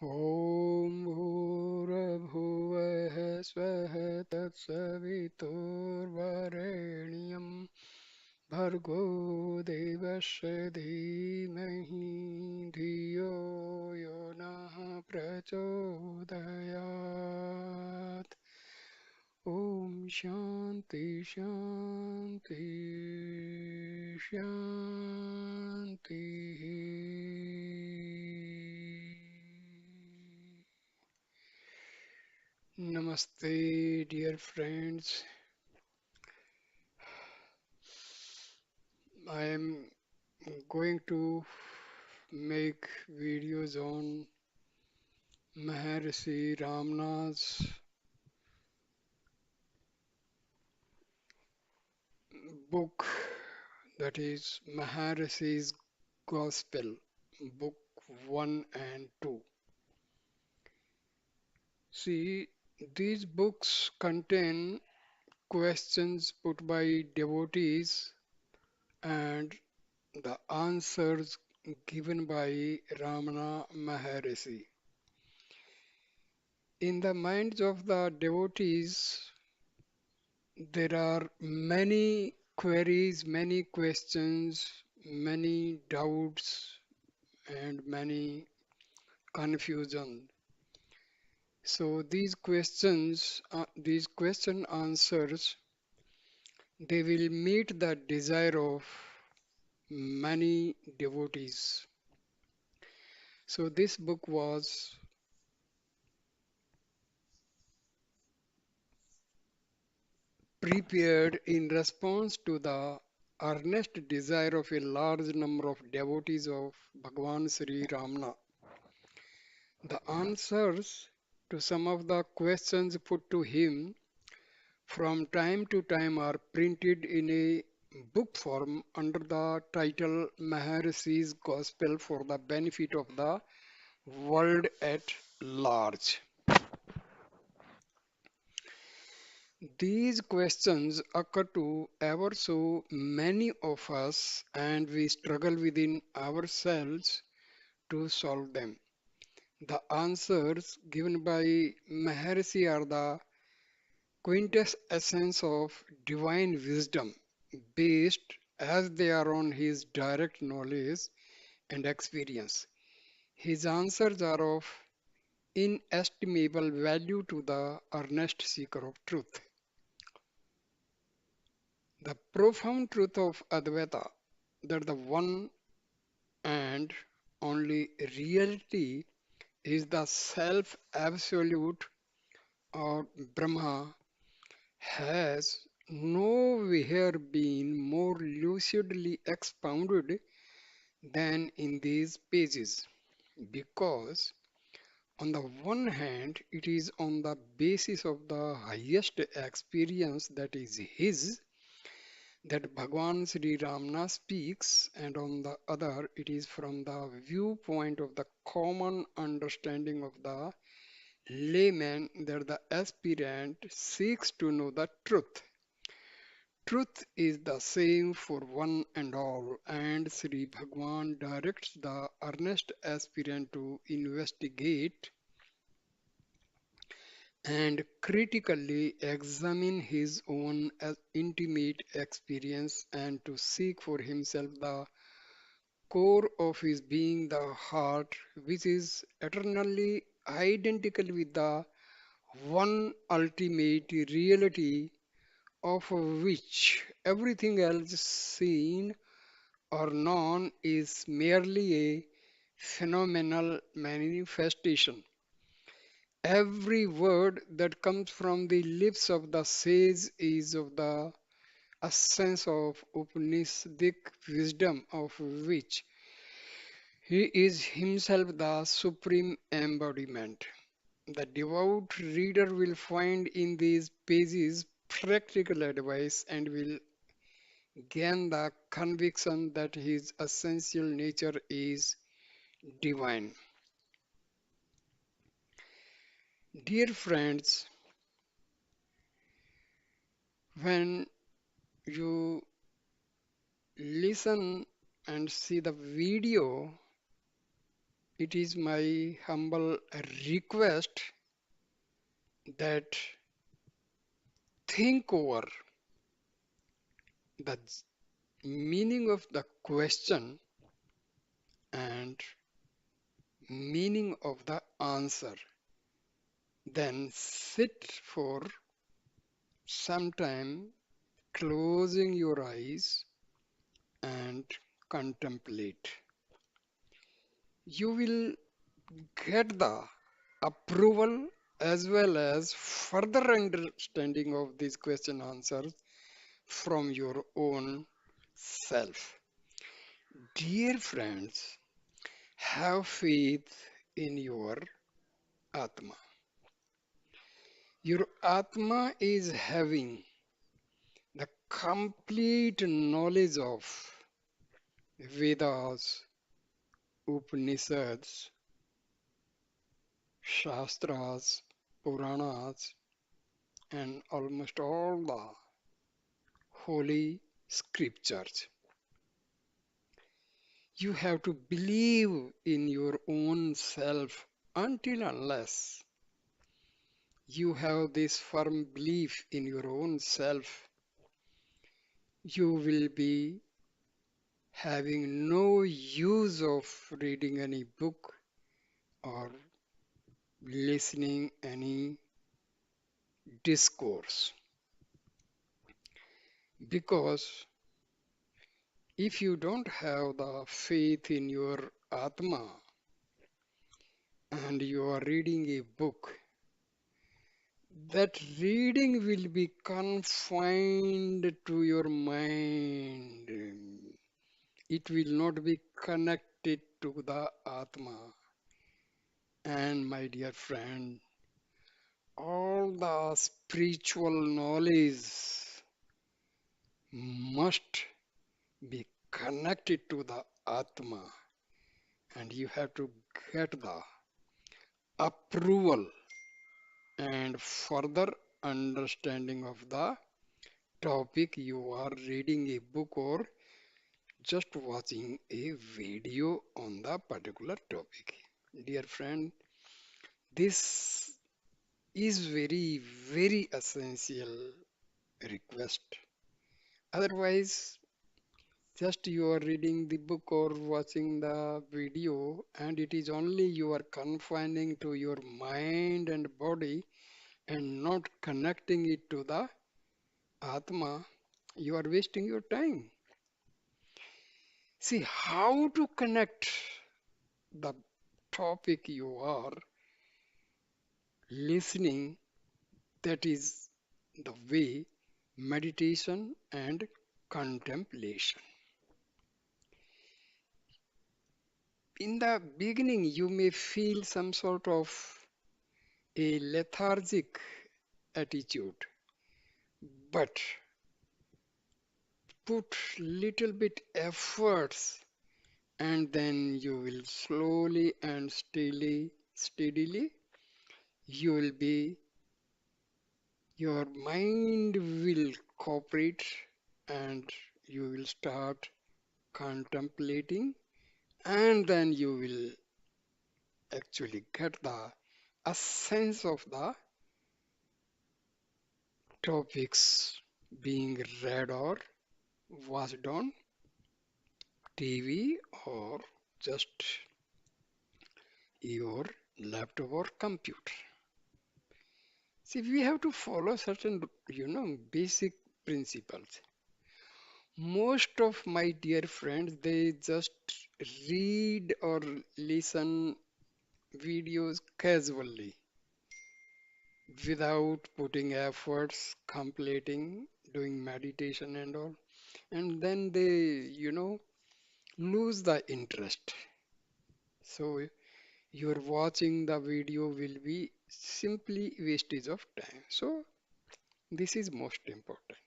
ॐ भूर्भुवः स्वः तत्सवितुर्वरेण्यं भर्गो देवस्य धीमहि धियो यो नः प्रचोदयात् ॐ शान्ति शान्ति शान्तिः Namaste, dear friends. I am going to make videos on Maharishi Ramana's book, that is Maharishi's Gospel, book 1 and 2. See, these books contain questions put by devotees and the answers given by Ramana Maharishi. In the minds of the devotees, there are many queries, many questions, many doubts, and many confusion. So these question answers, they will meet the desire of many devotees. So this book was prepared in response to the earnest desire of a large number of devotees of Bhagavan Sri Ramana. The answers to some of the questions put to him from time to time are printed in a book form under the title Maharishi's Gospel for the benefit of the world at large. These questions occur to ever so many of us, and we struggle within ourselves to solve them. The answers given by Maharishi are the quintessence of divine wisdom, based as they are on his direct knowledge and experience. His answers are of inestimable value to the earnest seeker of truth. The profound truth of Advaita, that the one and only reality is the self absolute or Brahma, has nowhere been more lucidly expounded than in these pages, because on the one hand it is on the basis of the highest experience that is his that Bhagavan Sri Ramana speaks, and on the other it is from the viewpoint of the common understanding of the layman that the aspirant seeks to know the truth. Truth is the same for one and all, and Sri Bhagwan directs the earnest aspirant to investigate and critically examine his own intimate experience and to seek for himself the core of his being, the heart, which is eternally identical with the one ultimate reality of which everything else seen or known is merely a phenomenal manifestation. Every word that comes from the lips of the sage is of the essence of Upanishadic wisdom, of which he is himself the supreme embodiment. The devout reader will find in these pages practical advice and will gain the conviction that his essential nature is divine. Dear friends, when you listen and see the video, it is my humble request that think over the meaning of the question and meaning of the answer. Then sit for some time, closing your eyes and contemplate. You will get the approval as well as further understanding of these question answers from your own self. Dear friends, have faith in your Atma. Your Atma is having the complete knowledge of Vedas, Upanishads, Shastras, Puranas, and almost all the holy scriptures. You have to believe in your own self until unless you have this firm belief in your own self, you will be having no use of reading any book or listening any discourse. Because if you don't have the faith in your Atma and you are reading a book, that reading will be confined to your mind. It will not be connected to the Atma. And my dear friend, all the spiritual knowledge must be connected to the Atma, and you have to get the approval and further understanding of the topic you are reading a book or just watching a video on the particular topic. Dear friend, this is very essential request. Otherwise, just you are reading the book or watching the video, and it is only you are confining to your mind and body and not connecting it to the Atma, you are wasting your time. See how to connect the topic you are listening, that is the way meditation and contemplation. In the beginning, you may feel some sort of a lethargic attitude, but put little bit efforts and then you will slowly and steadily, you will be, your mind will cooperate and you will start contemplating, and then you will actually get the a sense of the topics being read or watched on TV or just your laptop or computer. See, we have to follow certain, basic principles. Most of my dear friends, they just read or listen videos casually without putting efforts, completing, doing meditation and all. And then they, lose the interest. So your watching the video will be simply wastage of time. So this is most important.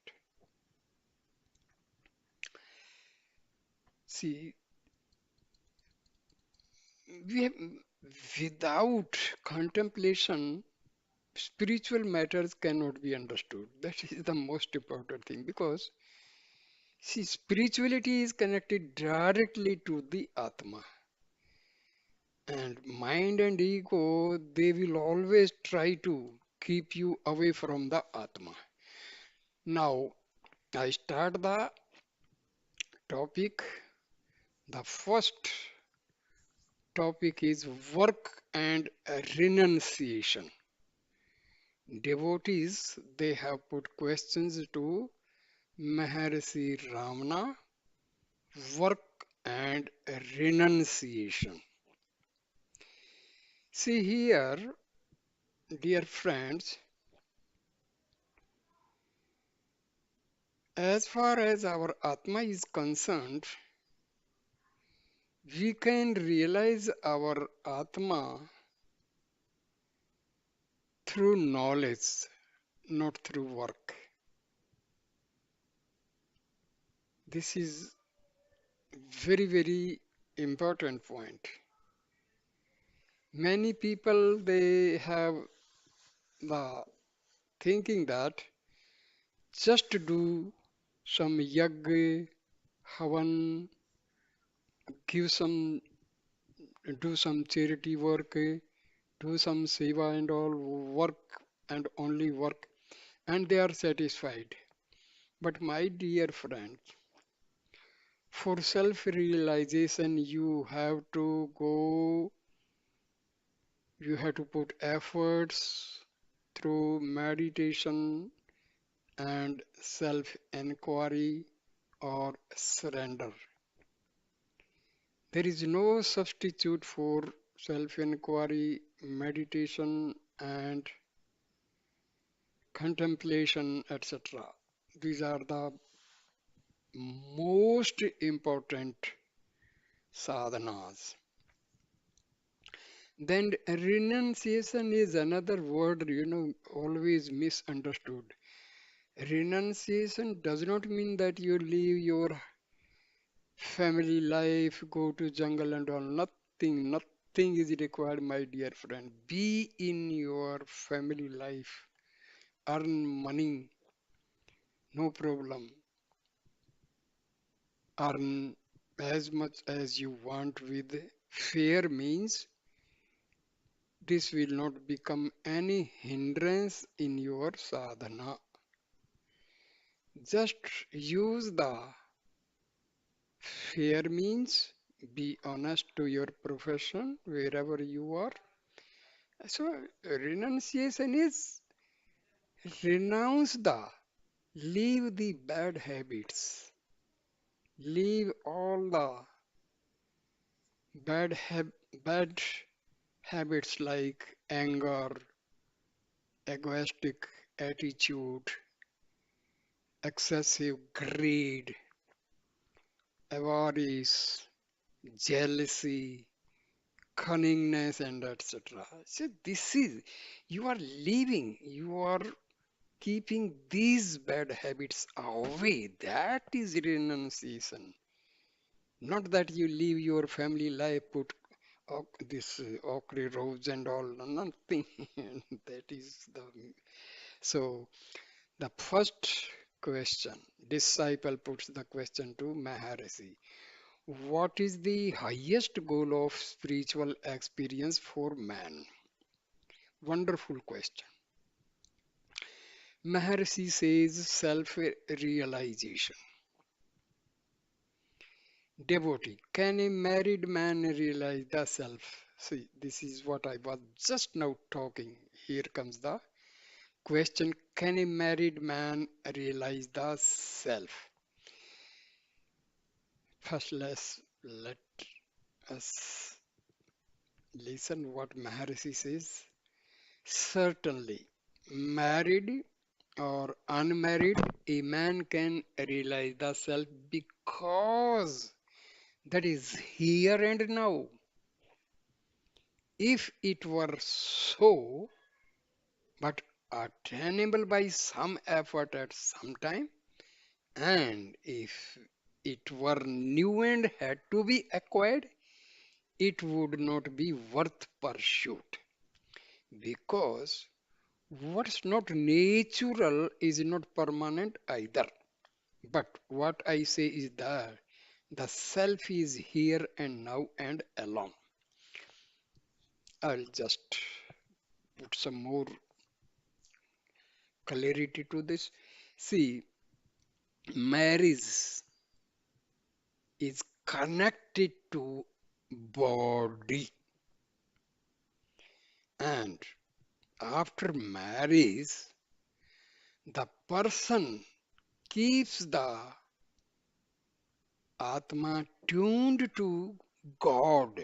See, we have, without contemplation, spiritual matters cannot be understood. That is the most important thing, because see, spirituality is connected directly to the Atma. And mind and ego, they will always try to keep you away from the Atma. Now, I start the topic. The first topic is work and renunciation. Devotees, they have put questions to Maharishi Ramana, work and renunciation. See here, dear friends, as far as our Atma is concerned, we can realize our Atma through knowledge, not through work. This is very, very important point. Many people they have the thinking that just do some yagya, havan, give some, do some charity work, do some seva and all work and only work, and they are satisfied. But my dear friend, for self-realization, you have to put efforts through meditation and self-inquiry or surrender. There is no substitute for self-inquiry, meditation, and contemplation, etc. These are the most important sadhanas. Then renunciation is another word, always misunderstood. Renunciation does not mean that you leave your family life, go to jungle and all. Nothing is required, my dear friend. Be in your family life, earn money, no problem. Earn as much as you want with fair means. This will not become any hindrance in your sadhana. Just use the fair means, be honest to your profession wherever you are. So, renunciation is renounce leave the bad habits, leave all the bad, bad habits like anger, egoistic attitude, excessive greed, avarice, jealousy, cunningness, and etc. So this is you are leaving, you are keeping these bad habits away. That is renunciation. Not that you leave your family life, put this ochre robes and all. Nothing. That is the so. The first question, disciple puts the question to Maharishi. What is the highest goal of spiritual experience for man? Wonderful question. Maharishi says self-realization. Devotee, can a married man realize the self? See, this is what I was just now talking. Here comes the question. Can a married man realize the self? First, let us listen what Maharishi says. Certainly, married or unmarried, a man can realize the self because that is here and now. If it were so, but attainable by some effort at some time, and if it were new and had to be acquired, it would not be worth pursuit. Because what's not natural is not permanent either. But what I say is that the self is here and now and alone. I'll just put some more clarity to this. See, marriage is connected to body, and after marriage the person keeps the atma tuned to God.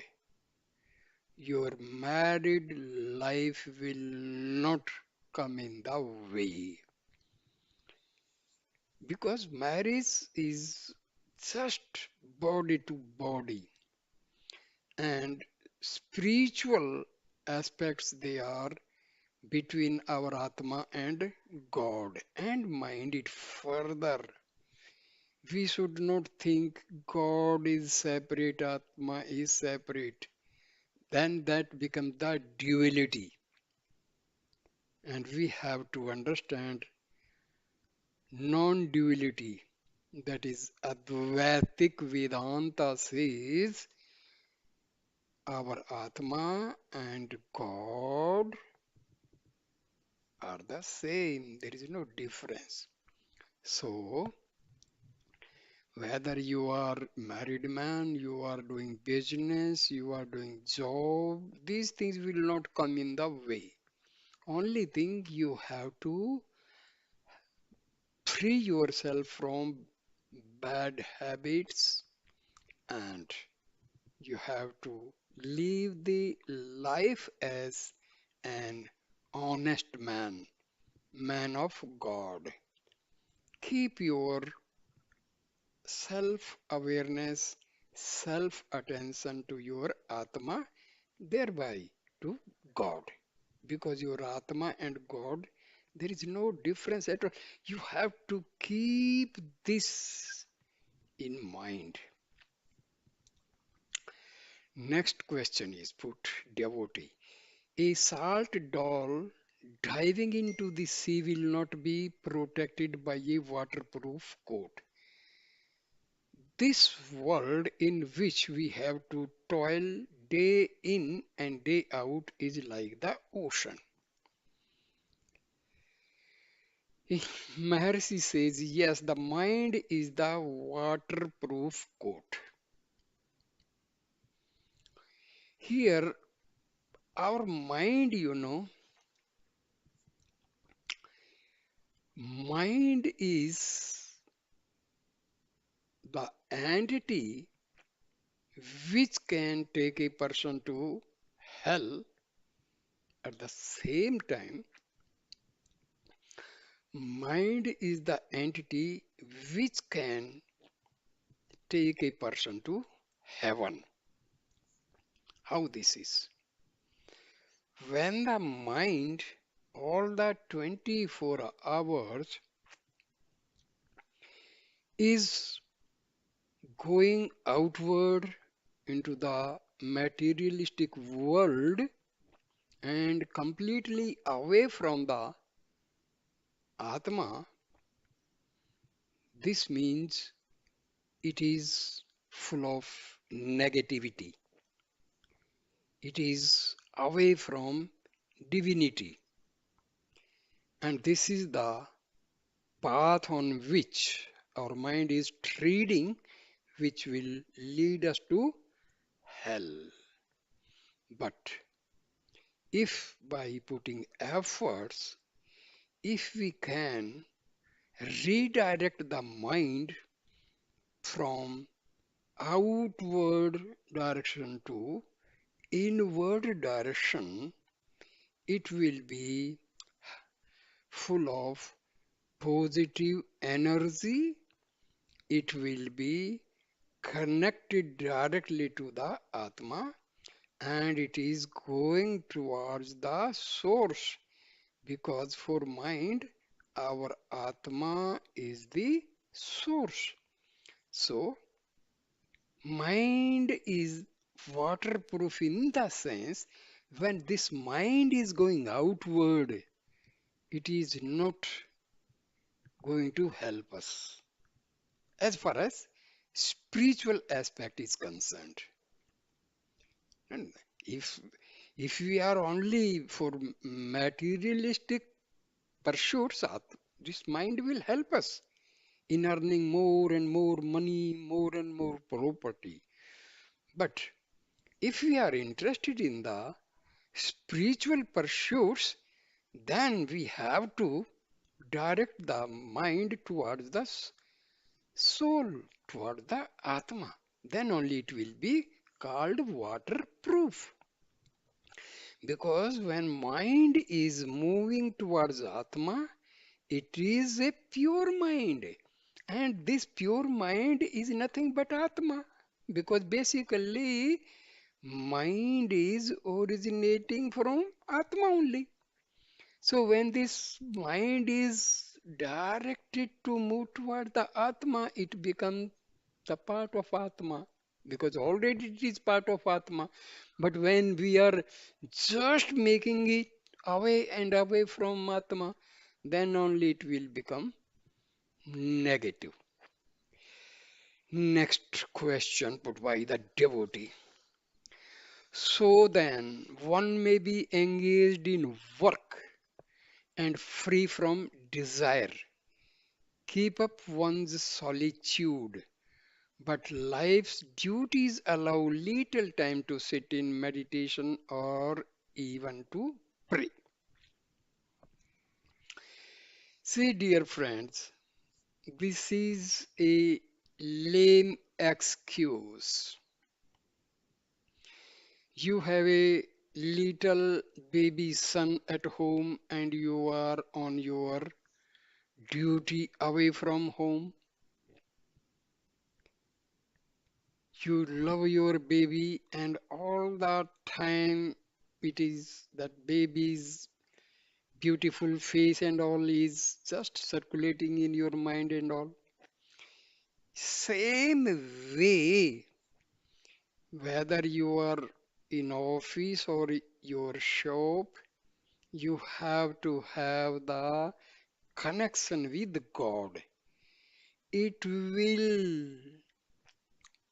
Your married life will not come in the way, because marriage is just body to body, and spiritual aspects they are between our Atma and God. And mind it further. We should not think God is separate, Atma is separate. Then that becomes the duality. And we have to understand non-duality. That is, Advaitic Vedanta says our Atma and God are the same. There is no difference. So, whether you are married man, you are doing business, you are doing job, these things will not come in the way. Only thing you have to free yourself from bad habits, and you have to live the life as an honest man, man of God. Keep your self awareness, self attention to your Atma, thereby to God. Because your Atma and God, there is no difference at all. You have to keep this in mind. Next question is put, devotee. A salt doll diving into the sea will not be protected by a waterproof coat. This world in which we have to toil day in and day out is like the ocean. Maharshi says, yes, the mind is the waterproof coat. Here, our mind, mind is the entity which can take a person to hell. At the same time, mind is the entity which can take a person to heaven. How this is? When the mind, all the 24 hours, is going outward into the materialistic world and completely away from the Atma, this means it is full of negativity. It is away from divinity. And this is the path on which our mind is treading, which will lead us to hell. But if by putting efforts, if we can redirect the mind from outward direction to inward direction, it will be full of positive energy. It will be connected directly to the Atma, and it is going towards the source, because for mind, our Atma is the source. So, mind is waterproof in the sense when this mind is going outward, it is not going to help us as far as spiritual aspect is concerned. And if If we are only for materialistic pursuits, this mind will help us in earning more and more money, more and more property. But if we are interested in the spiritual pursuits, then we have to direct the mind towards the soul, toward the Atma. Then only it will be called waterproof. Because when mind is moving towards Atma, it is a pure mind. And this pure mind is nothing but Atma. Because basically, mind is originating from Atma only. So when this mind is directed to move toward the Atma, it becomes the part of Atma because already it is part of Atma. But when we are just making it away and away from Atma, then only it will become negative. Next question put by the devotee. So then, one may be engaged in work and free from desire. Keep up one's solitude. But life's duties allow little time to sit in meditation or even to pray. See, dear friends, this is a lame excuse. You have a little baby son at home and you are on your duty away from home. You love your baby and all the time it is that baby's beautiful face and all is just circulating in your mind and all. Same way, whether you are in office or your shop, you have to have the connection with God. It will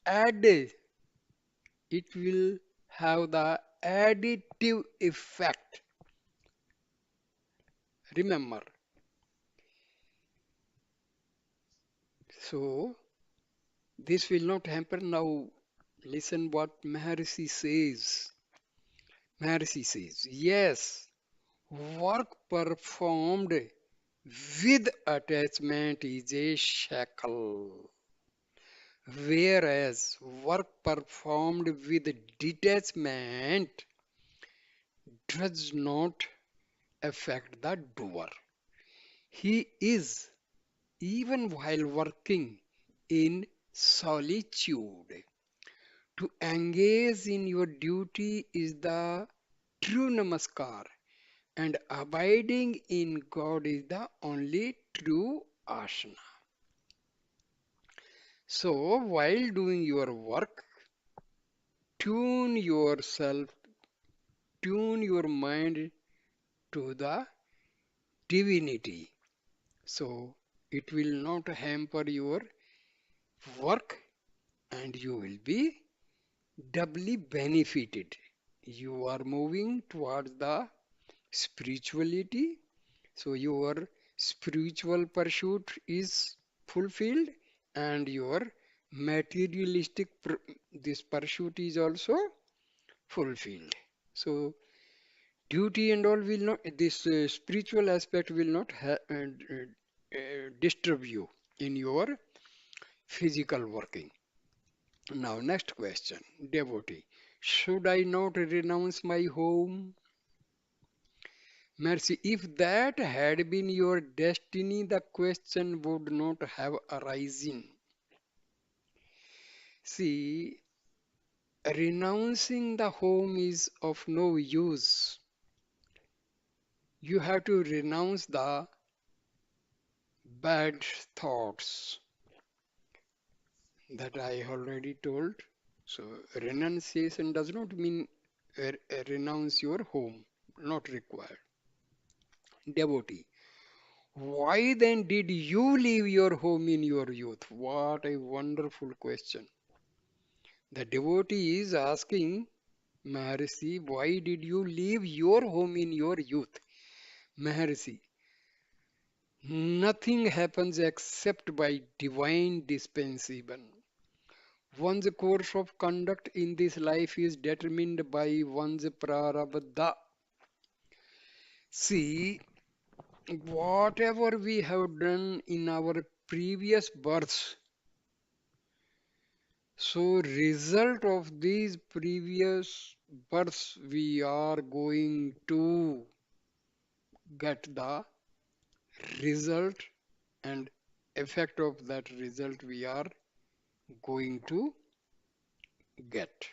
add, it will have the additive effect. Remember, so this will not happen now. Listen what Maharishi says. Maharishi says, yes, work performed with attachment is a shackle, whereas work performed with detachment does not affect the doer. He is, even while working, in solitude. To engage in your duty is the true namaskar, and abiding in God is the only true asana. So, while doing your work, tune yourself, tune your mind to the divinity. So, it will not hamper your work and you will be doubly benefited. You are moving towards the spirituality. So your spiritual pursuit is fulfilled and your materialistic this pursuit is also fulfilled. So duty and all will not, this spiritual aspect will not disturb you in your physical working. Now next question, devotee. Should I not renounce my home? Mercy, if that had been your destiny, the question would not have arisen. See, renouncing the home is of no use. You have to renounce the bad thoughts that I already told. So, renunciation does not mean renounce your home, not required. Devotee, why then did you leave your home in your youth? What a wonderful question. The devotee is asking Maharshi, why did you leave your home in your youth? Maharshi, nothing happens except by divine dispensation. One's course of conduct in this life is determined by one's prarabdha. See, whatever we have done in our previous births, so result of these previous births, we are going to get the result and effect of that result we are going to get.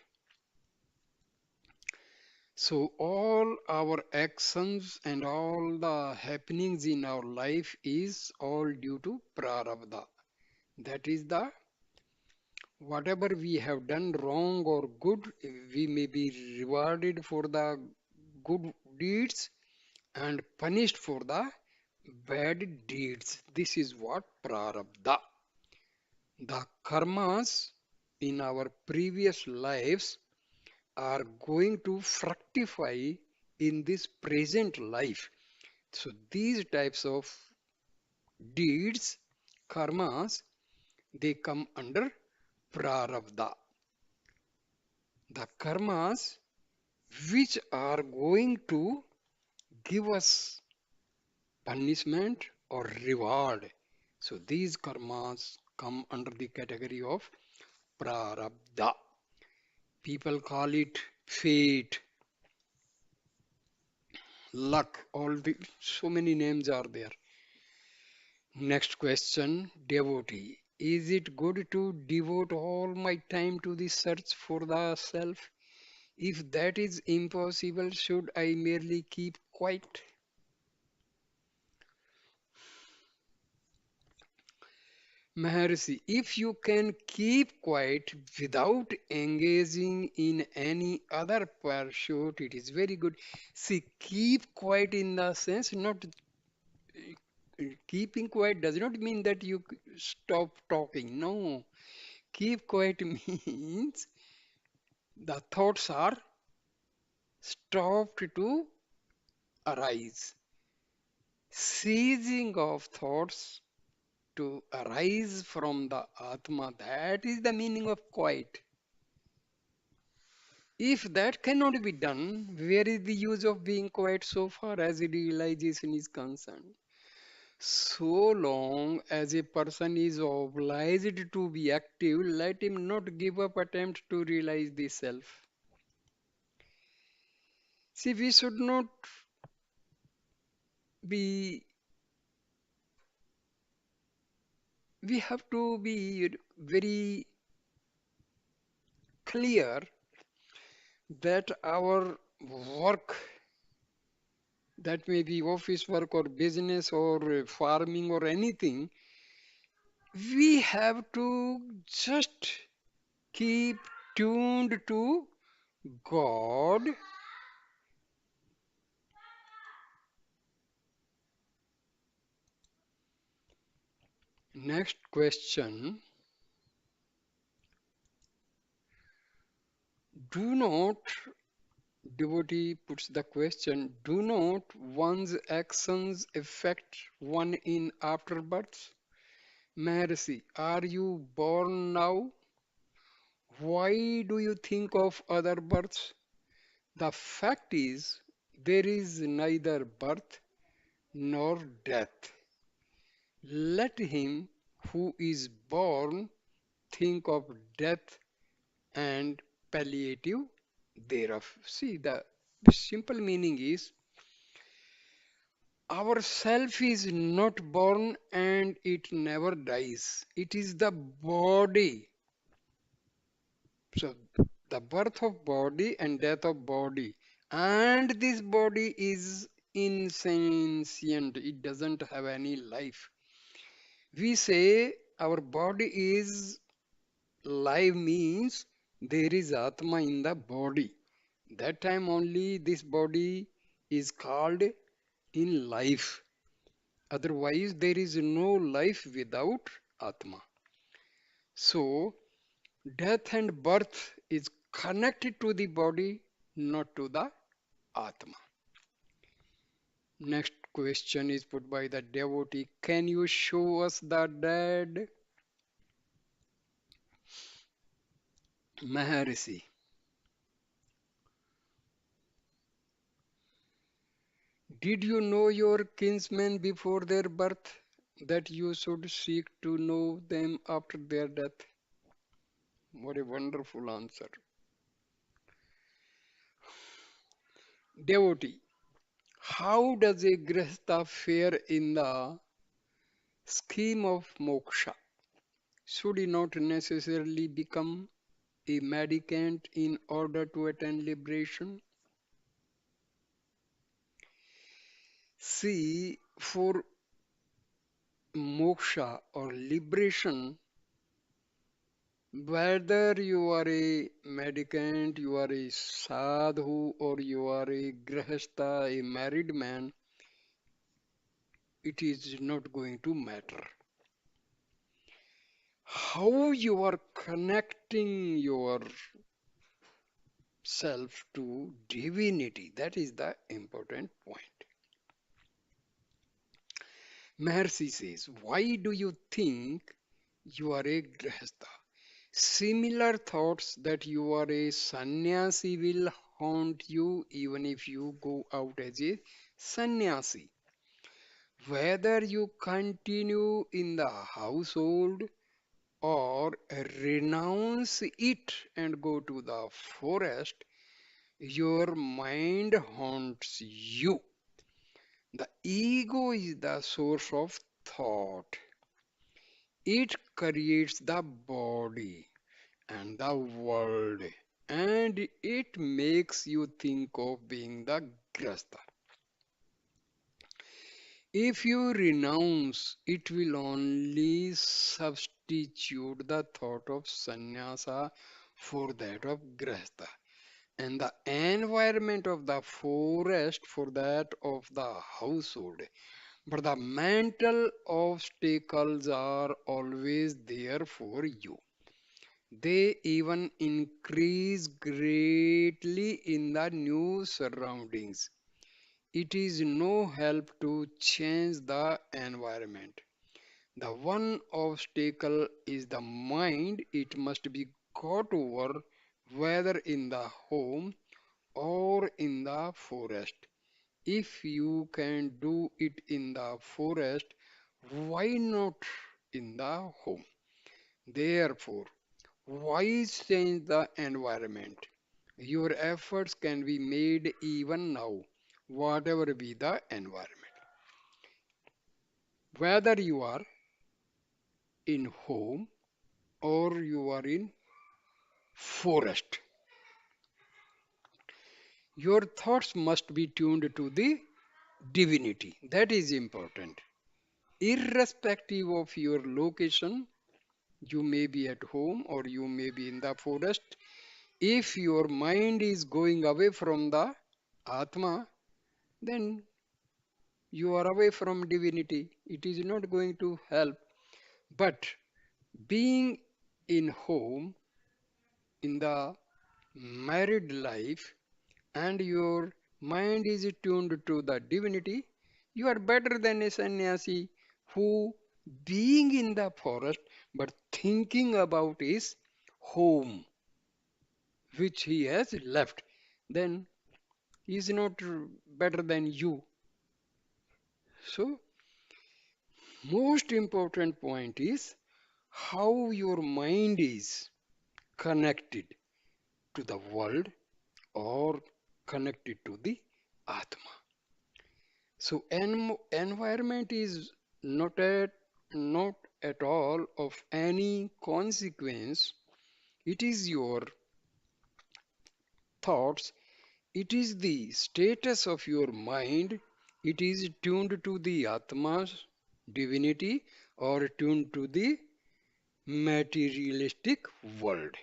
So all our actions and all the happenings in our life is all due to prarabdha. That is the whatever we have done wrong or good, we may be rewarded for the good deeds and punished for the bad deeds. This is what prarabdha. The karmas in our previous lives are going to fructify in this present life. So these types of deeds, karmas, they come under prarabdha. The karmas which are going to give us punishment or reward. So these karmas come under the category of prarabdha. People call it fate, luck, all the so many names are there. Next question, devotee. Is it good to devote all my time to the search for the self? If that is impossible, should I merely keep quiet? Maharshi, if you can keep quiet without engaging in any other pursuit, it is very good. See, keep quiet in the sense, not keeping quiet does not mean that you stop talking. No, keep quiet means the thoughts are stopped to arise. Ceasing of thoughts to arise from the Atma, that is the meaning of quiet. If that cannot be done, where is the use of being quiet so far as realization is concerned? So long as a person is obliged to be active, let him not give up attempt to realize the self. See, we should not be, we have to be very clear that our work, that may be office work or business or farming or anything, we have to just keep tuned to God. Next question. Do not, devotee puts the question, do not one's actions affect one in afterbirth? Mercy, are you born now? Why do you think of other births? The fact is, there is neither birth nor death. Let him who is born think of death and palliative thereof. See, the simple meaning is our self is not born and it never dies. It is the body. So, the birth of body and death of body. And this body is insentient, it doesn't have any life. We say our body is live means there is Atma in the body. That time only this body is called in life. Otherwise, there is no life without Atma. So, death and birth is connected to the body not to the Atma. Next question is put by the devotee. Can you show us the dead? Maharishi, did you know your kinsmen before their birth, that you should seek to know them after their death? What a wonderful answer. Devotee, how does a grihastha fare in the scheme of moksha? Should he not necessarily become a mendicant in order to attain liberation? See, for moksha or liberation, whether you are a mendicant, you are a sadhu, or you are a grihastha, a married man, it is not going to matter. How you are connecting yourself to divinity, that is the important point. Maharshi says, why do you think you are a grihastha? Similar thoughts that you are a sannyasi will haunt you even if you go out as a sannyasi. Whether you continue in the household or renounce it and go to the forest, your mind haunts you. The ego is the source of thought. It creates the body and the world, and it makes you think of being the grasta. If you renounce, it will only substitute the thought of sannyasa for that of grasta, and the environment of the forest for that of the household. But the mental obstacles are always there for you. They even increase greatly in the new surroundings. It is no help to change the environment. The one obstacle is the mind. It must be got over whether in the home or in the forest. If you can do it in the forest, why not in the home? Therefore, why change the environment? Your efforts can be made even now, whatever be the environment. Whether you are in home or you are in forest, your thoughts must be tuned to the divinity. That is important. Irrespective of your location, you may be at home or you may be in the forest. If your mind is going away from the Atma, then you are away from divinity. It is not going to help. But being in home, in the married life, and your mind is tuned to the divinity, you are better than a sannyasi who, being in the forest, but thinking about his home, which he has left, then he is not better than you. So, most important point is how your mind is connected to the world or connected to the Atma. So environment is not at all of any consequence. It is your thoughts. It is the status of your mind. It is tuned to the Atma's divinity or tuned to the materialistic world.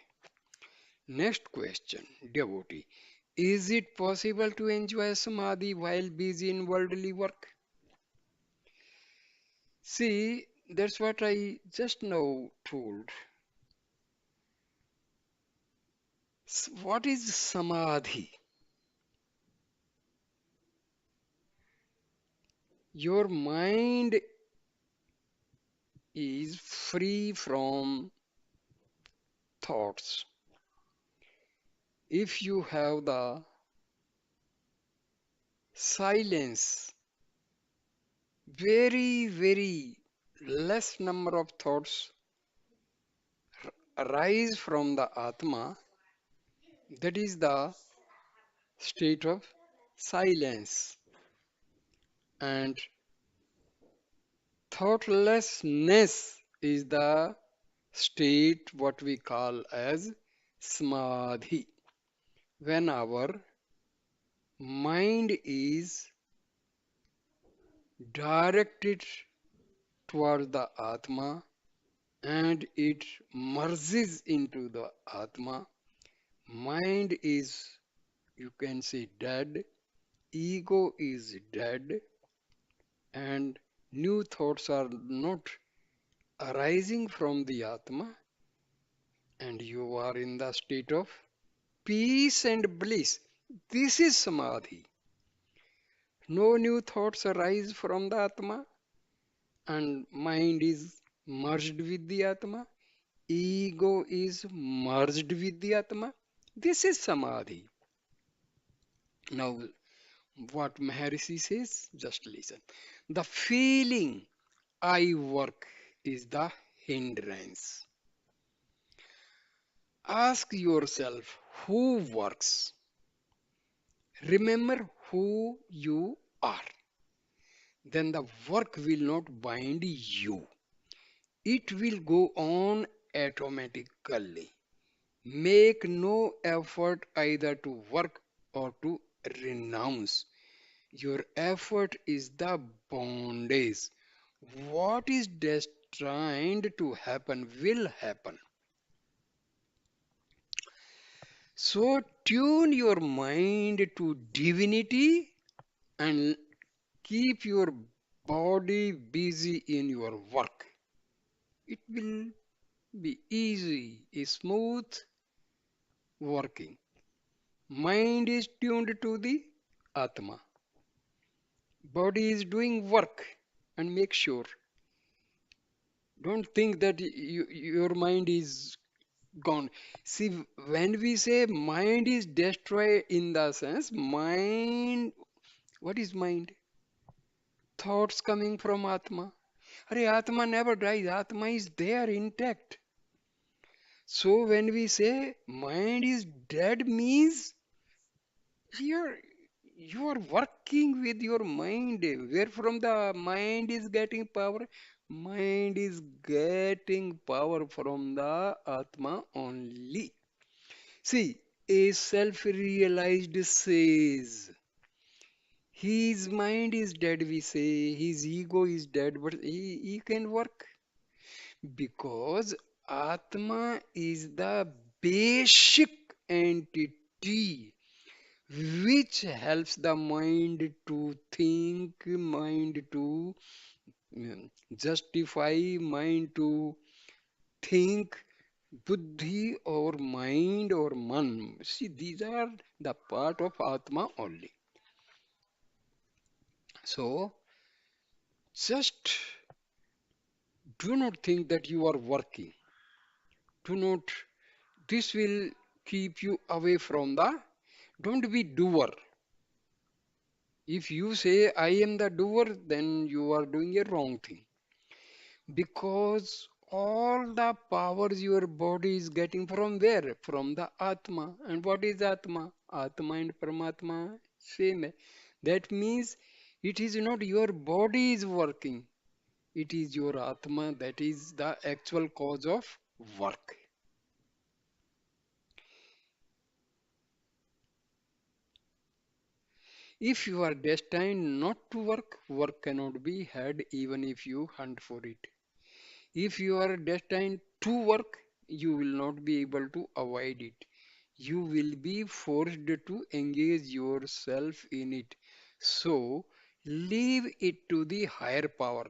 Next question, devotee. Is it possible to enjoy samadhi while busy in worldly work? See, that's what I just now told. What is samadhi? Your mind is free from thoughts. If you have the silence, very less number of thoughts arise from the Atma, that is the state of silence. And thoughtlessness is the state what we call as samadhi. When our mind is directed towards the Atma and it merges into the Atma, mind is, you can say, dead, ego is dead, and new thoughts are not arising from the Atma, and you are in the state of peace and bliss. This is Samadhi. No new thoughts arise from the Atma, and mind is merged with the Atma. Ego is merged with the Atma. This is Samadhi. Now, what Maharishi says, just listen. The feeling I work is the hindrance. Ask yourself who works. Remember who you are. Then the work will not bind you. It will go on automatically. Make no effort either to work or to renounce. Your effort is the bondage. What is destined to happen will happen. So tune your mind to divinity and keep your body busy in your work. It will be easy, smooth working. Mind is tuned to the Atma. Body is doing work, and make sure. Don't think that your mind is gone. See, when we say mind is destroyed, in the sense, mind, what is mind? Thoughts coming from Atma. Arey, Atma never dies. Atma is there intact. So when we say mind is dead means you're you're working with your mind. Where from the mind is getting power? Mind is getting power from the Atma only. See, a self-realized says his mind is dead, we say his ego is dead, but he can work because Atma is the basic entity which helps the mind to think, mind to justify, mind to think, buddhi or mind or man. See, these are the part of Atma only. So, just do not think that you are working. Do not, this will keep you away from the, don't be doer. If you say, I am the doer, then you are doing a wrong thing. Because all the powers your body is getting from where? From the Atma. And what is Atma? Atma and Paramatma, same. That means it is not your body is working. It is your Atma that is the actual cause of work. If you are destined not to work, work cannot be had even if you hunt for it. If you are destined to work, you will not be able to avoid it. You will be forced to engage yourself in it. So, leave it to the higher power.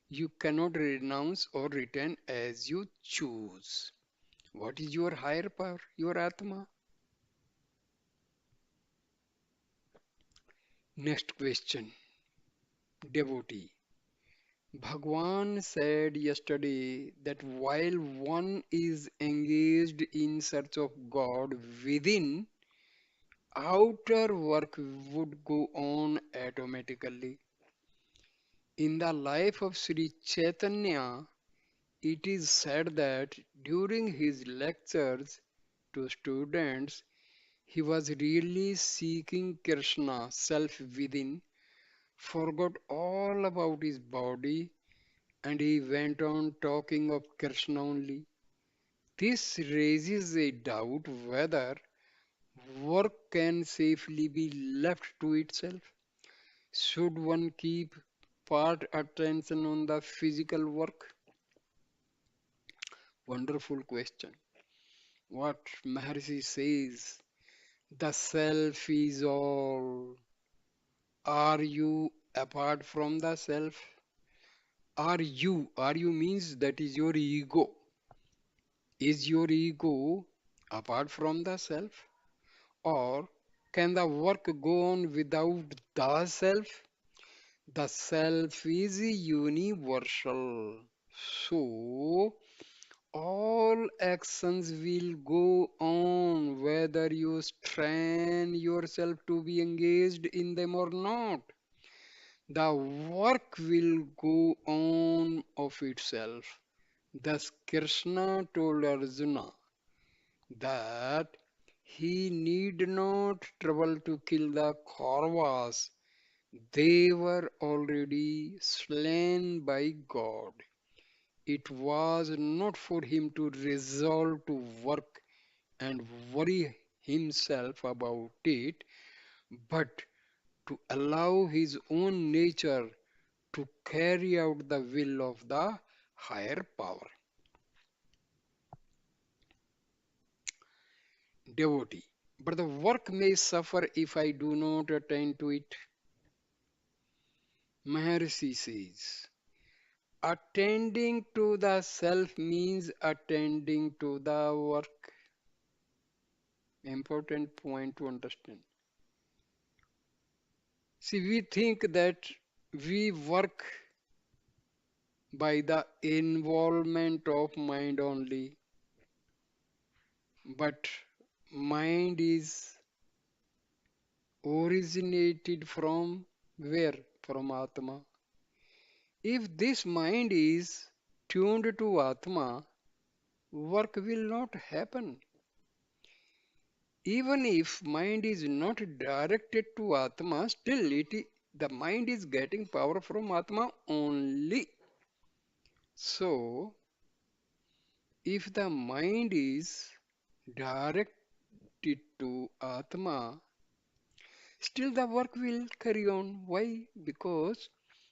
You cannot renounce or return as you choose. What is your higher power? Your Atma. Next question. Devotee. Bhagwan said yesterday that while one is engaged in search of God within, outer work would go on automatically. In the life of Sri Chaitanya, it is said that during his lectures to students, he was really seeking Krishna, self within, forgot all about his body, and he went on talking of Krishna only. This raises a doubt whether work can safely be left to itself. Should one keep part attention on the physical work? Wonderful question. What Maharshi says, the self is all. Are you apart from the self? Are you? Are you means that is your ego. Is your ego apart from the self? Or can the work go on without the self? The self is universal. So all actions will go on whether you strain yourself to be engaged in them or not. The work will go on of itself. Thus, Krishna told Arjuna that he need not trouble to kill the Kauravas. They were already slain by God. It was not for him to resolve to work and worry himself about it, but to allow his own nature to carry out the will of the higher power. Devotee. But the work may suffer if I do not attend to it. Maharshi says, attending to the self means attending to the work. Important point to understand. See, we think that we work by the involvement of mind only, but mind is originated from where? From Atma. If this mind is tuned to Atma, work will not happen. Even if mind is not directed to Atma, still the mind is getting power from Atma only. So, if the mind is directed to Atma, still the work will carry on. Why? Because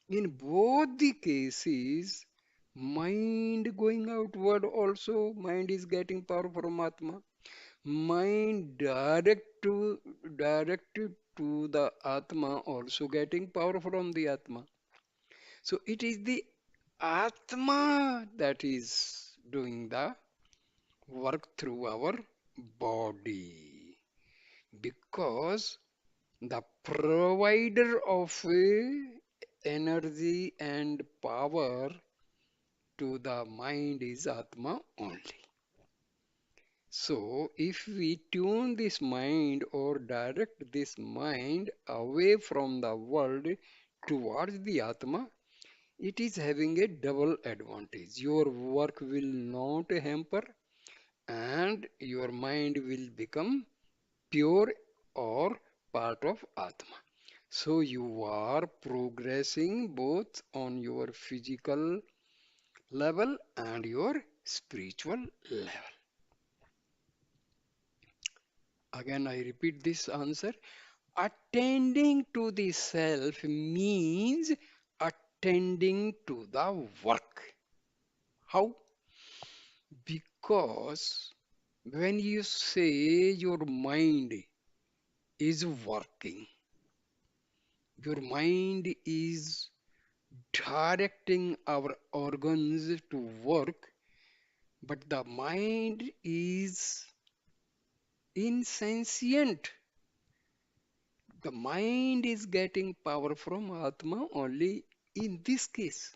in both the cases, mind going outward also, mind is getting power from Atma. Mind directed to the Atma also getting power from the Atma. So it is the Atma that is doing the work through our body because the provider of energy and power to the mind is Atma only. So, if we tune this mind or direct this mind away from the world towards the Atma, it is having a double advantage. Your work will not hamper and your mind will become pure or part of Atma. So, you are progressing both on your physical level and your spiritual level. Again, I repeat this answer. Attending to the self means attending to the work. How? Because when you say your mind is working, your mind is directing our organs to work, but the mind is insentient. The mind is getting power from Atma only in this case.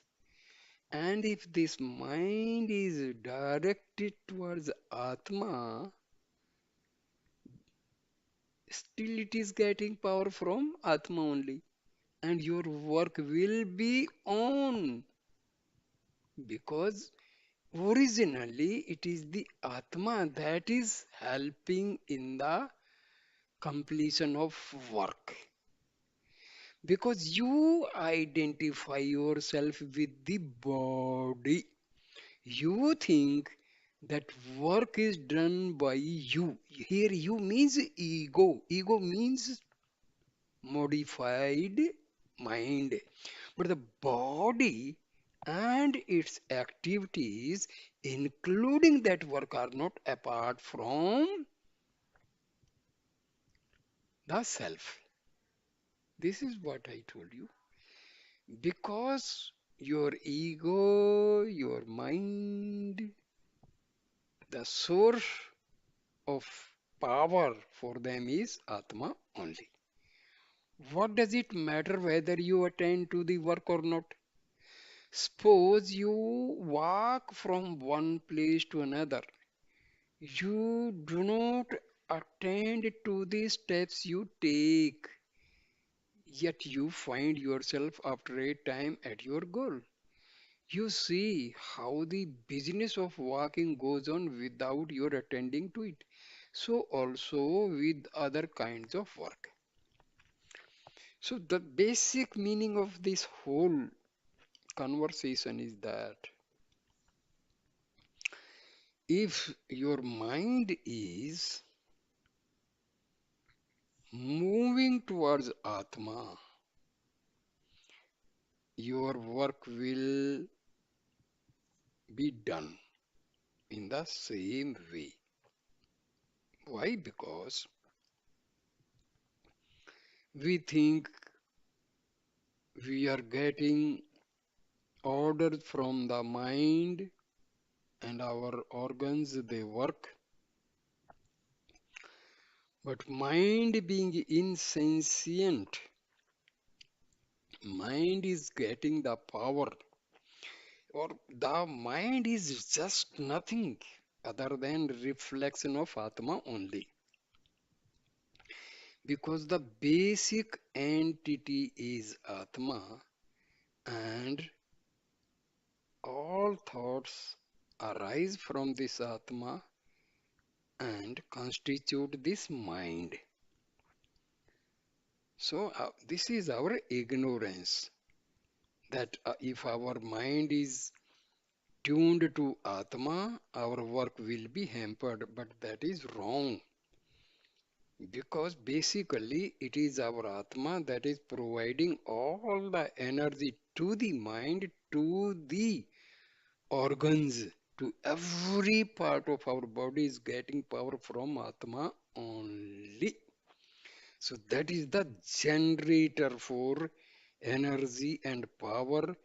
And if this mind is directed towards Atma, still it is getting power from Atma only. And your work will be on because originally it is the Atma that is helping in the completion of work. Because you identify yourself with the body. You think that work is done by you. Here, you means ego. Ego means modified mind. But the body and its activities, including that work, are not apart from the self. This is what I told you. Because your ego, your mind, the source of power for them is Atma only. What does it matter whether you attend to the work or not? Suppose you walk from one place to another. You do not attend to the steps you take, yet you find yourself after a time at your goal. You see how the business of walking goes on without your attending to it. So also with other kinds of work. So the basic meaning of this whole conversation is that if your mind is moving towards Atma, your work will be done in the same way. Why? Because we think we are getting orders from the mind and our organs, they work. But mind being insentient, mind is getting the power, or the mind is just nothing other than reflection of Atma only. Because the basic entity is Atma and all thoughts arise from this Atma and constitute this mind. So, this is our ignorance that if our mind is tuned to Atma, our work will be hampered, but that is wrong. Because basically, it is our Atma that is providing all the energy to the mind, to the organs, to every part of our body is getting power from Atma only. So that is the generator for energy and power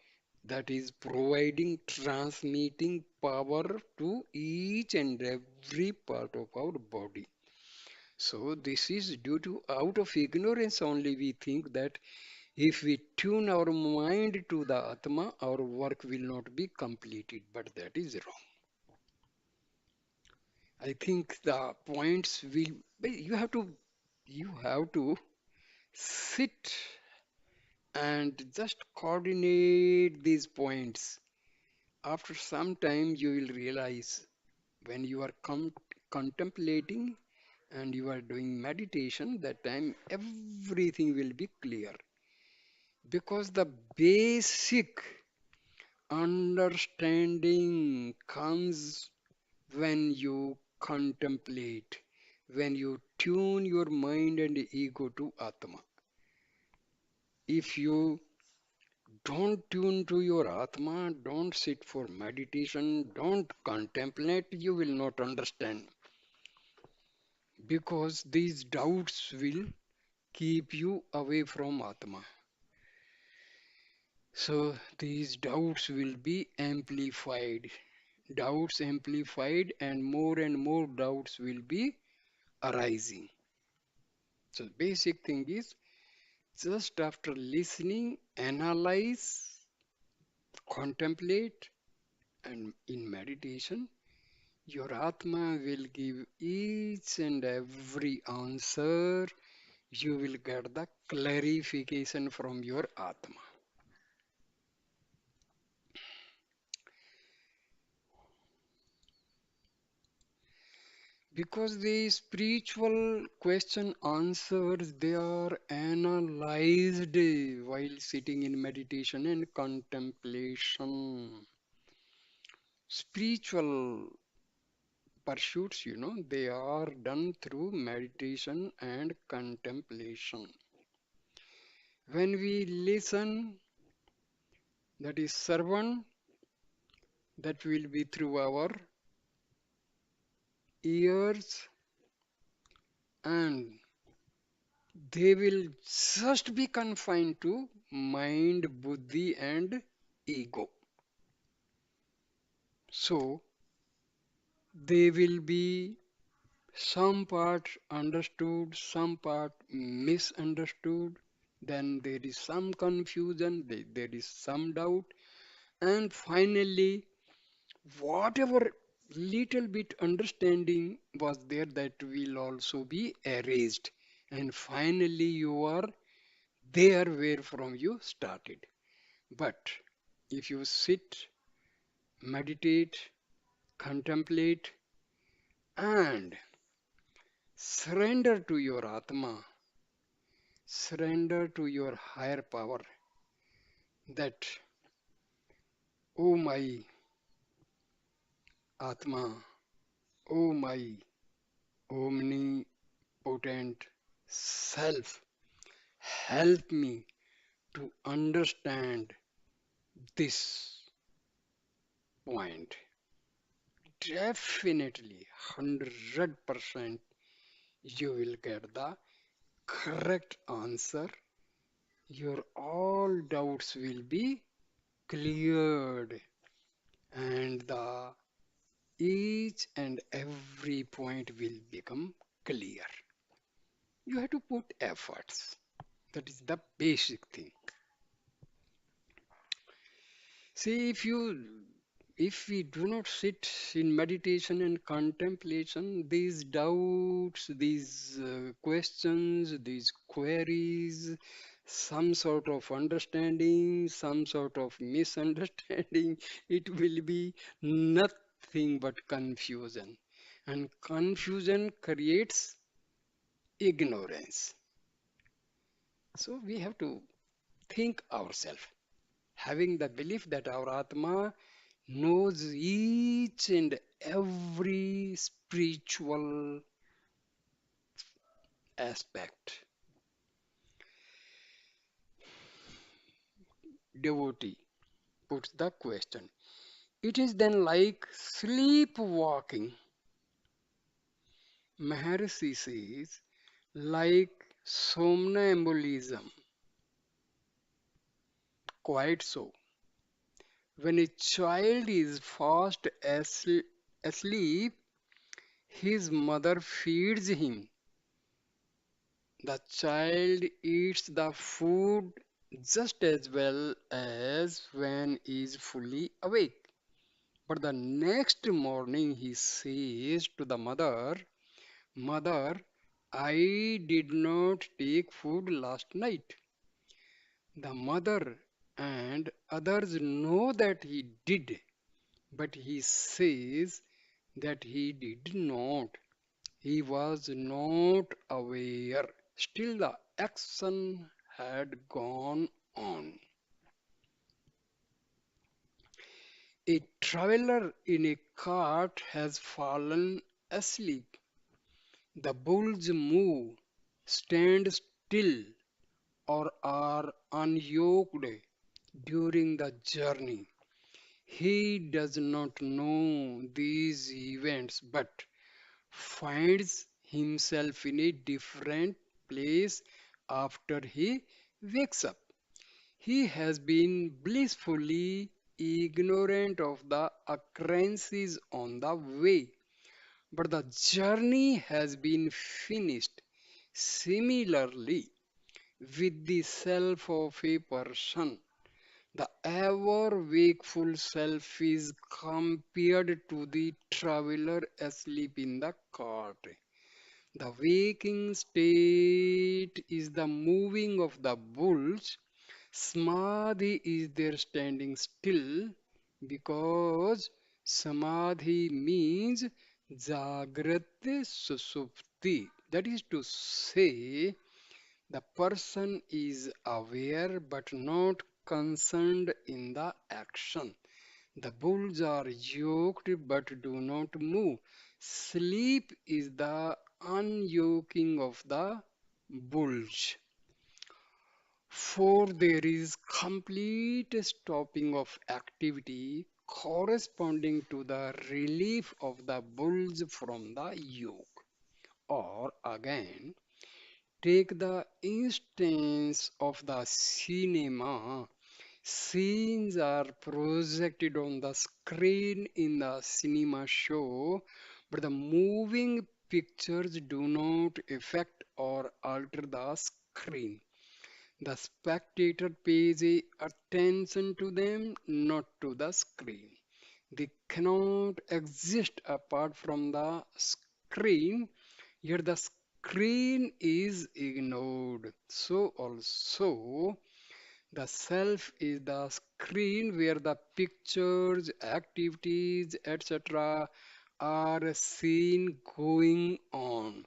that is providing, transmitting power to each and every part of our body. So this is due to out of ignorance only we think that if we tune our mind to the Atma, our work will not be completed, but that is wrong. I think the points will, you have to sit and just coordinate these points. After some time, you will realize when you are contemplating and you are doing meditation, that time everything will be clear. Because the basic understanding comes when you contemplate, when you tune your mind and ego to Atma. If you don't tune to your Atma, don't sit for meditation, don't contemplate, you will not understand. Because these doubts will keep you away from Atma. So these doubts will be amplified. Doubts amplified, and more doubts will be arising. So basic thing is Just after listening, analyze, contemplate, and in meditation, your Atma will give each and every answer. You will get the clarification from your Atma. Because the spiritual question answers they are analyzed while sitting in meditation and contemplation. Spiritual pursuits, they are done through meditation and contemplation. When we listen, that is servant, that will be through our ears, and they will just be confined to mind, buddhi, and ego. So they will be some part understood, some part misunderstood. Then there is some confusion, there is some doubt, and finally, whatever little bit understanding was there, that will also be erased. And finally, you are there where from you started. But if you sit, meditate, contemplate, and surrender to your Atma, surrender to your higher power, that, oh my Atma, oh my omnipotent self, help me to understand this point. Definitely, 100% you will get the correct answer. Your all doubts will be cleared, and the each and every point will become clear. You have to put efforts. That is the basic thing. See, if we do not sit in meditation and contemplation, these doubts, these questions, these queries, some sort of understanding, some sort of misunderstanding, it will be nothing but confusion. And confusion creates ignorance. So we have to think ourselves, having the belief that our Atma knows each and every spiritual aspect. Devotee puts the question. It is then like sleepwalking. Maharishi says, like somnambulism. Quite so. When a child is fast asleep, his mother feeds him. The child eats the food just as well as when he is fully awake. But the next morning he says to the mother, Mother, I did not take food last night. The mother and others know that he did, but he says that he did not. He was not aware. Still, the action had gone on. A traveler in a cart has fallen asleep. The bulls move, stand still, or are unyoked during the journey. He does not know these events but finds himself in a different place after he wakes up. He has been blissfully ignorant of the occurrences on the way, but the journey has been finished. Similarly, with the self of a person. The ever wakeful self is compared to the traveler asleep in the cart. The waking state is the moving of the bulls. Samadhi is there standing still because Samadhi means Jagrati Susupti. That is to say, the person is aware but not concerned in the action. The bulls are yoked but do not move. Sleep is the unyoking of the bulls. For there is complete stopping of activity corresponding to the relief of the bulls from the yoke. Or again, take the instance of the cinema. Scenes are projected on the screen in the cinema show, but the moving pictures do not affect or alter the screen. The spectator pays attention to them, not to the screen. They cannot exist apart from the screen, yet the screen is ignored. So also the self is the screen where the pictures, activities, etc. are seen going on.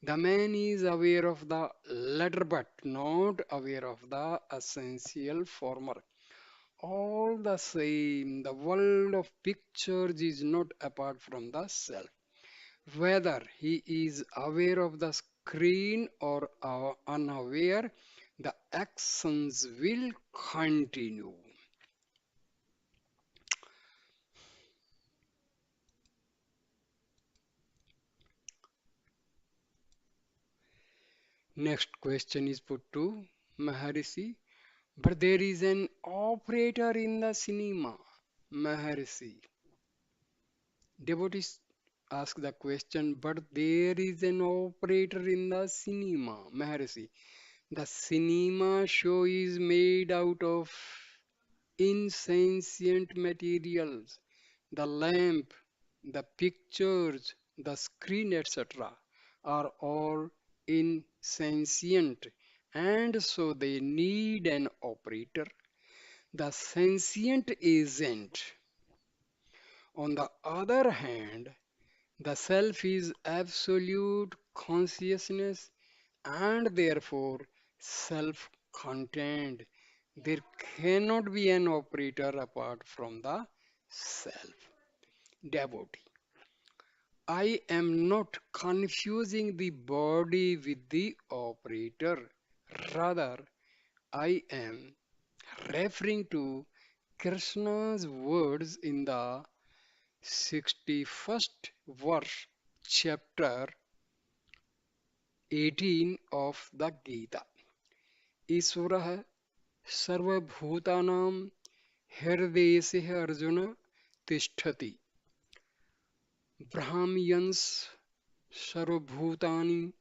The man is aware of the latter but not aware of the essential former. All the same, the world of pictures is not apart from the self. Whether he is aware of the screen or unaware, the actions will continue. Next question is put to Maharishi. But there is an operator in the cinema. Maharishi. Devotees ask the question, but there is an operator in the cinema. Maharishi. The cinema show is made out of insentient materials. The lamp, the pictures, the screen, etc., are all insentient, and so they need an operator. The sentient agent, on the other hand, the self is absolute consciousness and therefore self contained. There cannot be an operator apart from the self. Devotee. I am not confusing the body with the operator. Rather, I am referring to Krishna's words in the 61st verse, chapter 18 of the Gita. ईश्वरः सर्वभूतानां हृदयेषु अर्जुन तिष्ठति भ्राम्यंस सर्वभूतानि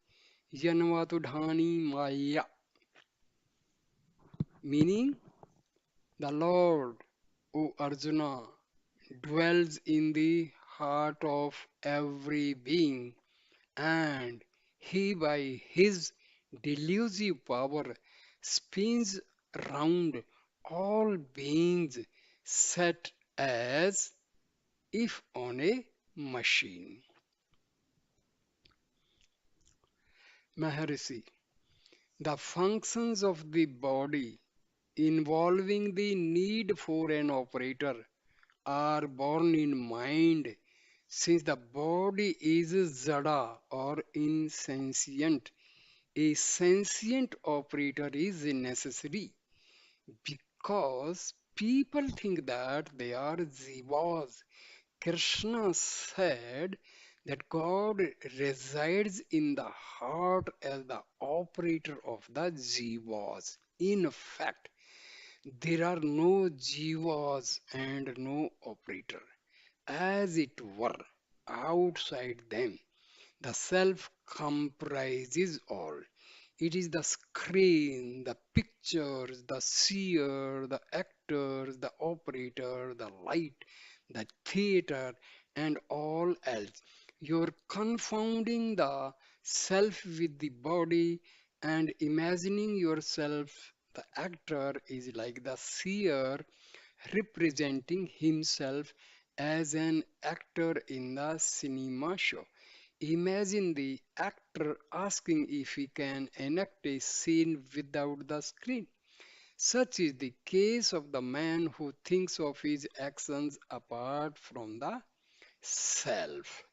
यन्वातुढानि maya. Meaning, the Lord, O Arjuna, dwells in the heart of every being, and he, by his delusive power, spins round all beings, set as if on a machine. Maharishi, the functions of the body involving the need for an operator are born in mind. Since the body is zada or insentient, a sentient operator is necessary because people think that they are jivas. Krishna said that God resides in the heart as the operator of the jivas. In fact, there are no jivas and no operator. As it were, outside them, the self comprises all. It is the screen, the pictures, the seer, the actors, the operator, the light, the theater, and all else. You're confounding the self with the body and imagining yourself. The actor is like the seer representing himself as an actor in the cinema show. Imagine the actor asking if he can enact a scene without the screen. Such is the case of the man who thinks of his actions apart from the self.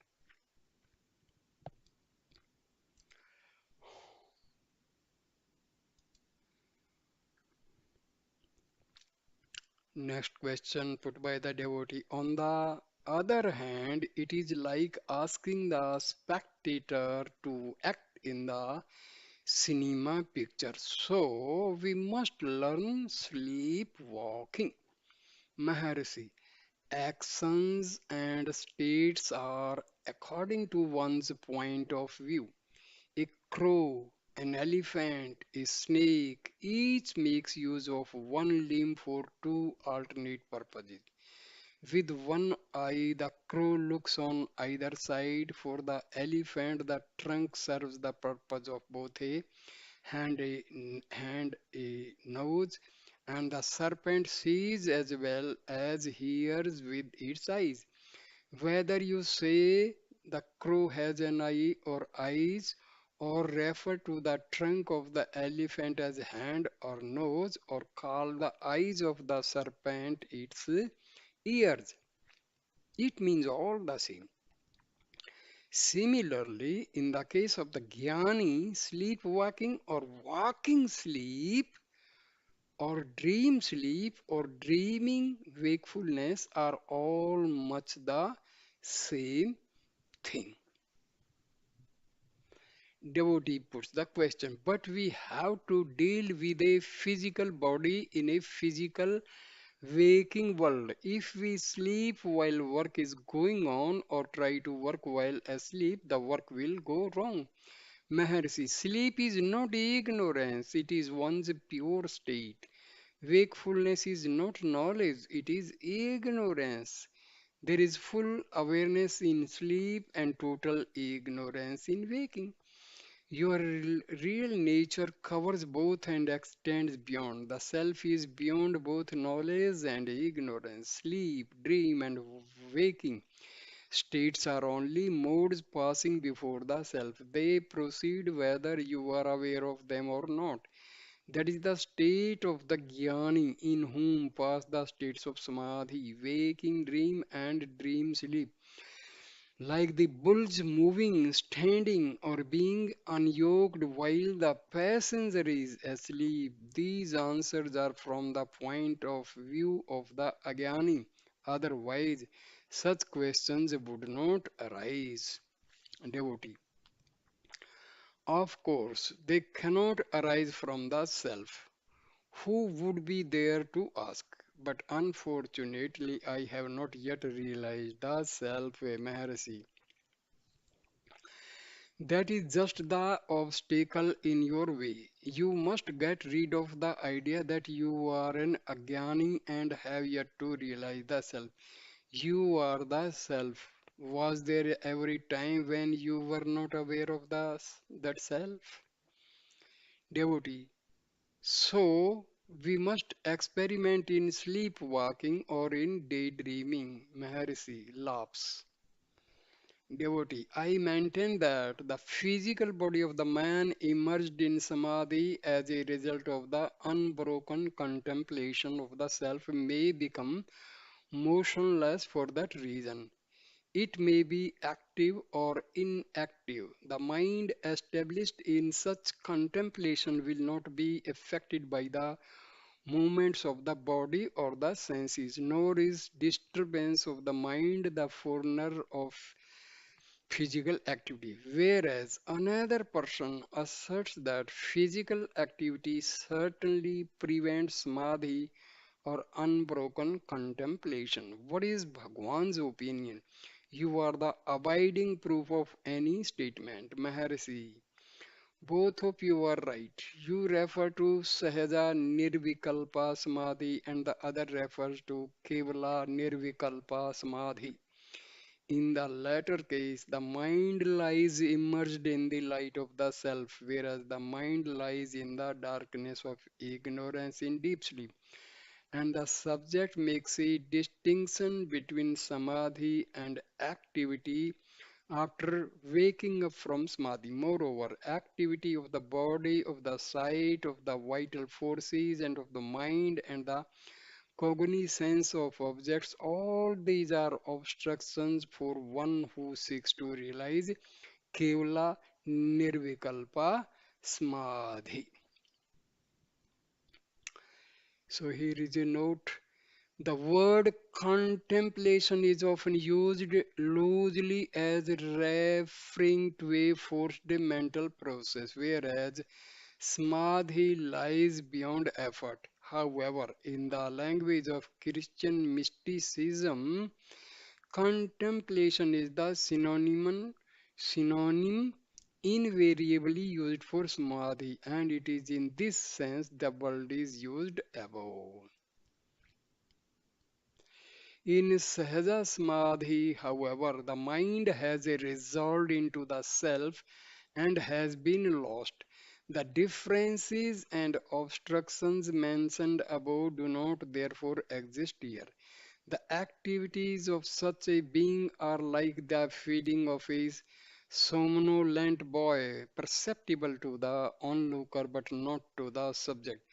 Next question put by the devotee. On the other hand, it is like asking the spectator to act in the cinema picture. So we must learn sleepwalking. Maharishi, actions and states are according to one's point of view. A crow, an elephant, a snake, each makes use of one limb for two alternate purposes. With one eye, the crow looks on either side. For the elephant, the trunk serves the purpose of both a hand, a nose, and the serpent sees as well as hears with its eyes. Whether you say the crow has an eye or eyes, or refer to the trunk of the elephant as hand or nose, or call the eyes of the serpent its ears, it means all the same. Similarly, in the case of the jnani, sleepwalking or walking sleep or dream sleep or dreaming wakefulness are all much the same thing. Devotee puts the question, but we have to deal with a physical body in a physical waking world. If we sleep while work is going on or try to work while asleep, the work will go wrong. Maharshi, sleep is not ignorance, it is one's pure state. Wakefulness is not knowledge, it is ignorance. There is full awareness in sleep and total ignorance in waking. Your real nature covers both and extends beyond. The self is beyond both knowledge and ignorance. Sleep, dream, and waking states are only modes passing before the self. They proceed whether you are aware of them or not. That is the state of the jnani in whom pass the states of samadhi, waking dream, and dream sleep. Like the bulls moving, standing, or being unyoked while the passenger is asleep. These answers are from the point of view of the Agyani. Otherwise, such questions would not arise. Devotee. Of course, they cannot arise from the self. Who would be there to ask? But unfortunately, I have not yet realized the self, Maharshi. That is just the obstacle in your way. You must get rid of the idea that you are an Agyani and have yet to realize the self. You are the self. Was there every time when you were not aware of that self? Devotee. So, we must experiment in sleepwalking or in daydreaming. Maharishi laughs. Devotee, I maintain that the physical body of the man emerged in samadhi as a result of the unbroken contemplation of the self may become motionless for that reason. It may be active or inactive. The mind established in such contemplation will not be affected by the movements of the body or the senses, nor is disturbance of the mind the forerunner of physical activity, whereas another person asserts that physical activity certainly prevents samadhi or unbroken contemplation. What is Bhagwan's opinion? You are the abiding proof of any statement. Maharishi, Both of you are right. You refer to Sahaja Nirvikalpa Samadhi and the other refers to Kevala Nirvikalpa Samadhi. In the latter case, the mind lies immersed in the light of the self, whereas the mind lies in the darkness of ignorance in deep sleep. And the subject makes a distinction between samadhi and activity after waking up from samadhi. Moreover, activity of the body, of the sight, of the vital forces, and of the mind and the cognizance of objects, all these are obstructions for one who seeks to realize Kevala Nirvikalpa Samadhi. So here is a note. The word contemplation is often used loosely as referring to a forced mental process, whereas samadhi lies beyond effort. However, in the language of Christian mysticism, contemplation is the synonym invariably used for samadhi, and it is in this sense the word is used above. In Sahaja Samadhi, however, the mind has resolved into the self and has been lost. The differences and obstructions mentioned above do not therefore exist here. The activities of such a being are like the feeding of a somnolent boy, perceptible to the onlooker but not to the subject.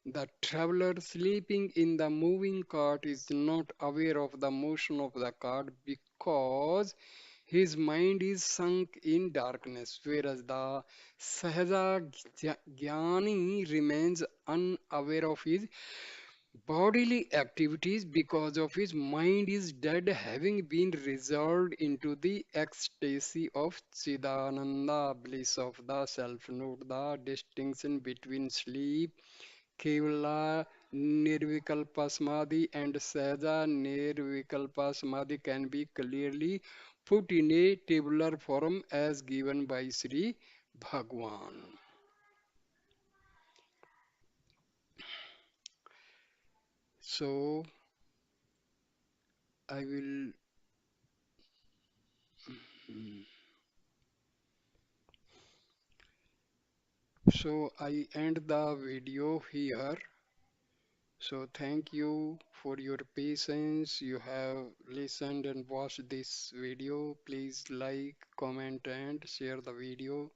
The traveler sleeping in the moving cart is not aware of the motion of the cart because his mind is sunk in darkness, whereas the Sahaja Jnani remains unaware of his bodily activities because of his mind is dead, having been resolved into the ecstasy of Chidananda, bliss of the self. Note the distinction between sleep Kevala Nirvikalpa Samadhi and Sahaja Nirvikalpa Samadhi can be clearly put in a tabular form as given by Sri Bhagwan. So I will so I end the video here. So thank you for your patience. You have listened and watched this video. Please like, comment and share the video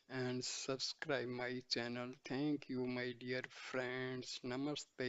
and subscribe my channel. Thank you, my dear friends. Namaste.